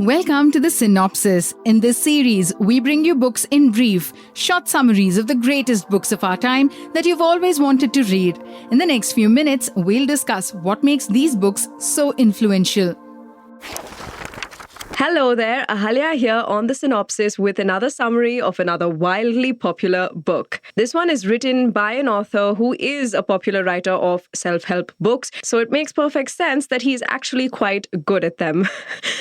Welcome to the Synopsis. In this series, we bring you books in brief, short summaries of the greatest books of our time that you've always wanted to read. In the next few minutes, we'll discuss what makes these books so influential. Hello there, Ahalya here on the Synopsis with another summary of another wildly popular book. This one is written by an author who is a popular writer of self-help books, so it makes perfect sense that he's actually quite good at them.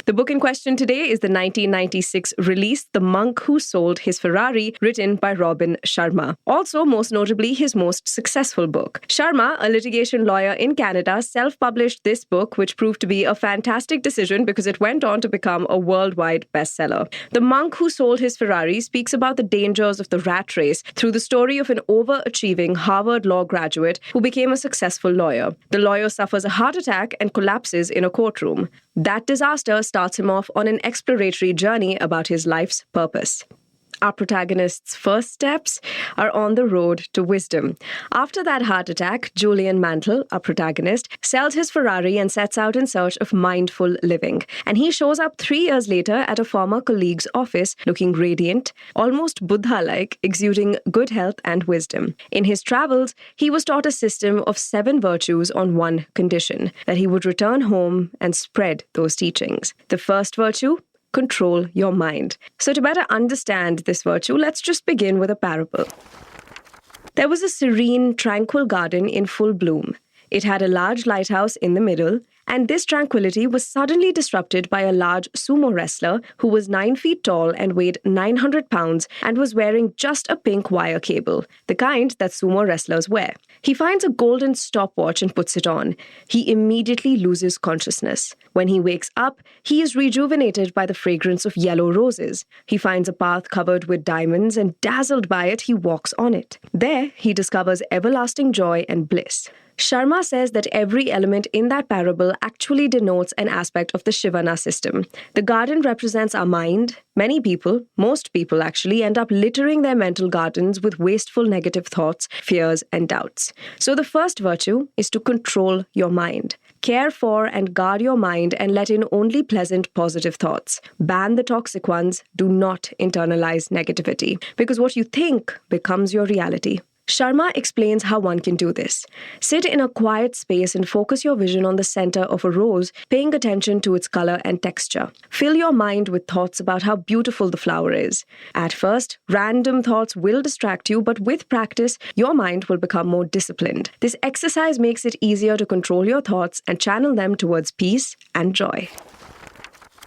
The book in question today is the 1996 release, The Monk Who Sold His Ferrari, written by Robin Sharma. Also, most notably, his most successful book. Sharma, a litigation lawyer in Canada, self-published this book, which proved to be a fantastic decision because it went on to become a worldwide bestseller. The Monk Who Sold His Ferrari speaks about the dangers of the rat race through the story of an overachieving Harvard law graduate who became a successful lawyer. The lawyer suffers a heart attack and collapses in a courtroom. That disaster starts him off on an exploratory journey about his life's purpose. Our protagonist's first steps are on the road to wisdom. After that heart attack, Julian Mantle, our protagonist, sells his Ferrari and sets out in search of mindful living. And he shows up 3 years later at a former colleague's office, looking radiant, almost Buddha-like, exuding good health and wisdom. In his travels, he was taught a system of 7 virtues on one condition, that he would return home and spread those teachings. The first virtue? Control your mind. So to better understand this virtue, let's just begin with a parable. There was a serene, tranquil garden in full bloom. It had a large lighthouse in the middle, and this tranquility was suddenly disrupted by a large sumo wrestler who was 9 feet tall and weighed 900 pounds and was wearing just a pink wire cable, the kind that sumo wrestlers wear. He finds a golden stopwatch and puts it on. He immediately loses consciousness. When he wakes up, he is rejuvenated by the fragrance of yellow roses. He finds a path covered with diamonds, and dazzled by it, he walks on it. There, he discovers everlasting joy and bliss. Sharma says that every element in that parable actually denotes an aspect of the Shivana system. The garden represents our mind. Many people, most people actually, end up littering their mental gardens with wasteful negative thoughts, fears, and doubts. So the first virtue is to control your mind. Care for and guard your mind and let in only pleasant, positive thoughts. Ban the toxic ones. Do not internalize negativity, because what you think becomes your reality. Sharma explains how one can do this. Sit in a quiet space and focus your vision on the center of a rose, paying attention to its color and texture. Fill your mind with thoughts about how beautiful the flower is. At first, random thoughts will distract you, but with practice, your mind will become more disciplined. This exercise makes it easier to control your thoughts and channel them towards peace and joy.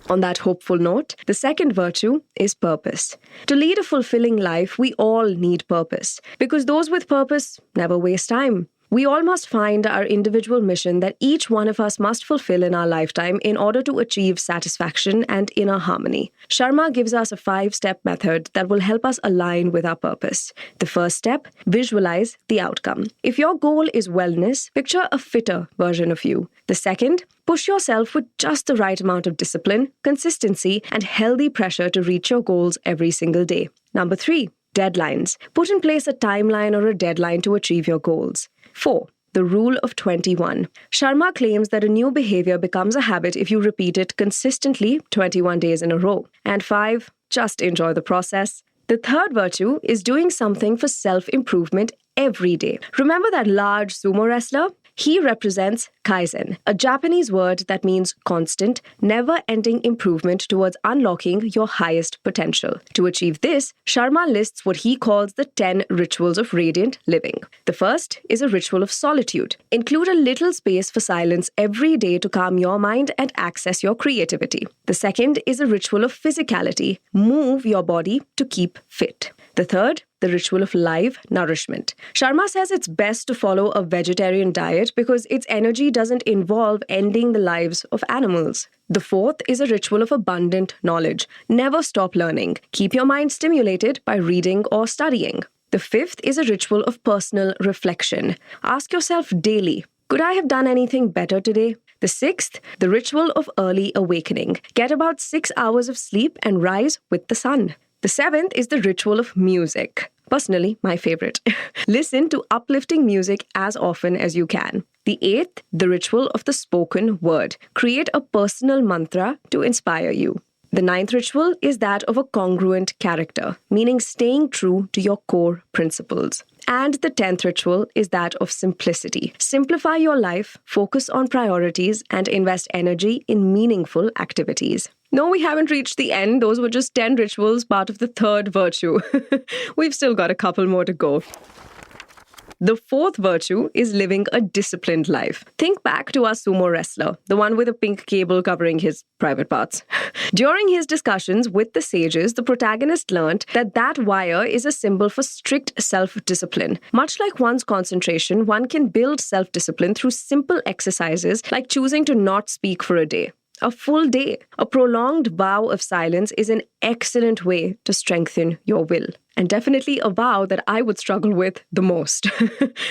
On that hopeful note, the second virtue is purpose. To lead a fulfilling life, we all need purpose, because those with purpose never waste time. We all must find our individual mission that each one of us must fulfill in our lifetime in order to achieve satisfaction and inner harmony. Sharma gives us a 5-step method that will help us align with our purpose. The first step, visualize the outcome. If your goal is wellness, picture a fitter version of you. The second, push yourself with just the right amount of discipline, consistency, and healthy pressure to reach your goals every single day. Number 3, deadlines. Put in place a timeline or a deadline to achieve your goals. 4. The rule of 21. Sharma claims that a new behavior becomes a habit if you repeat it consistently 21 days in a row. And 5. Just enjoy the process. The third virtue is doing something for self-improvement every day. Remember that large sumo wrestler? He represents Kaizen, a Japanese word that means constant, never-ending improvement towards unlocking your highest potential. To achieve this, Sharma lists what he calls the 10 rituals of radiant living. The first is a ritual of solitude. Include a little space for silence every day to calm your mind and access your creativity. The second is a ritual of physicality. Move your body to keep fit. The third, the ritual of live nourishment. Sharma says it's best to follow a vegetarian diet because its energy doesn't involve ending the lives of animals. The fourth is a ritual of abundant knowledge. Never stop learning. Keep your mind stimulated by reading or studying. The fifth is a ritual of personal reflection. Ask yourself daily, could I have done anything better today? The sixth, the ritual of early awakening. Get about 6 hours of sleep and rise with the sun. The seventh is the ritual of music. Personally, my favorite. Listen to uplifting music as often as you can. The eighth, the ritual of the spoken word. Create a personal mantra to inspire you. The ninth ritual is that of a congruent character, meaning staying true to your core principles. And the 10th ritual is that of simplicity. Simplify your life, focus on priorities, and invest energy in meaningful activities. No, we haven't reached the end. Those were just 10 rituals, part of the third virtue. We've still got a couple more to go. The fourth virtue is living a disciplined life. Think back to our sumo wrestler, the one with a pink cable covering his private parts. During his discussions with the sages, the protagonist learned that wire is a symbol for strict self-discipline. Much like one's concentration, one can build self-discipline through simple exercises like choosing to not speak for a day. A full day, a prolonged vow of silence is an excellent way to strengthen your will. And definitely a vow that I would struggle with the most.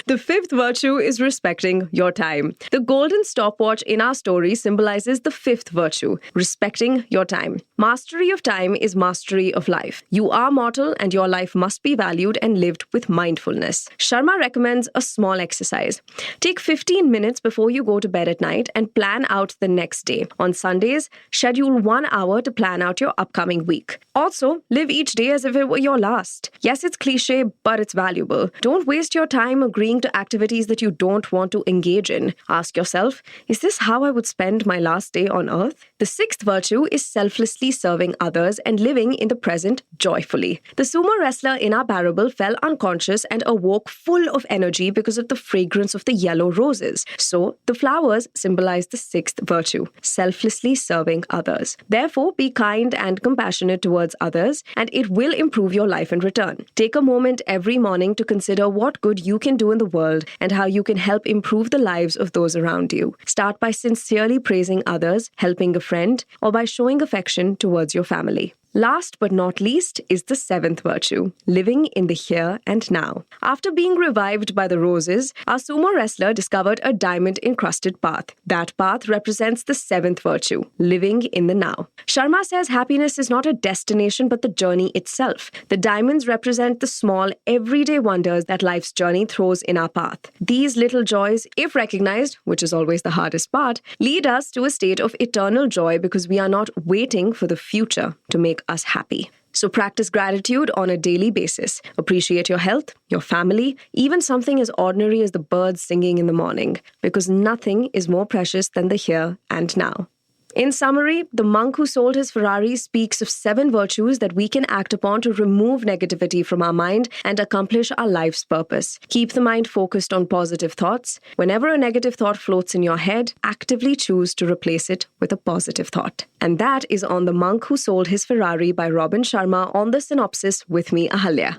The fifth virtue is respecting your time. The golden stopwatch in our story symbolizes the fifth virtue, respecting your time. Mastery of time is mastery of life. You are mortal and your life must be valued and lived with mindfulness. Sharma recommends a small exercise. Take 15 minutes before you go to bed at night and plan out the next day. On Sundays, schedule 1 hour to plan out your upcoming week. Also, live each day as if it were your last. Yes, it's cliche, but it's valuable. Don't waste your time agreeing to activities that you don't want to engage in. Ask yourself, is this how I would spend my last day on earth? The sixth virtue is selflessly serving others and living in the present joyfully. The sumo wrestler in our parable fell unconscious and awoke full of energy because of the fragrance of the yellow roses. So, the flowers symbolize the sixth virtue, selflessly serving others. Therefore, be kind and compassionate towards others, and it will improve your life and return. Take a moment every morning to consider what good you can do in the world and how you can help improve the lives of those around you. Start by sincerely praising others, helping a friend, or by showing affection towards your family. Last but not least is the seventh virtue, living in the here and now. After being revived by the roses, our sumo wrestler discovered a diamond-encrusted path. That path represents the seventh virtue, living in the now. Sharma says happiness is not a destination but the journey itself. The diamonds represent the small, everyday wonders that life's journey throws in our path. These little joys, if recognized, which is always the hardest part, lead us to a state of eternal joy because we are not waiting for the future to make us happy. So practice gratitude on a daily basis. Appreciate your health, your family, even something as ordinary as the birds singing in the morning, because nothing is more precious than the here and now. In summary, the monk who sold his Ferrari speaks of 7 virtues that we can act upon to remove negativity from our mind and accomplish our life's purpose. Keep the mind focused on positive thoughts. Whenever a negative thought floats in your head, actively choose to replace it with a positive thought. And that is on The Monk Who Sold His Ferrari by Robin Sharma on the Synopsis with me, Ahalya.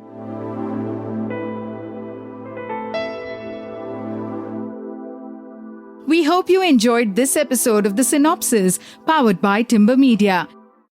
We hope you enjoyed this episode of The Synopsis, powered by Timber Media.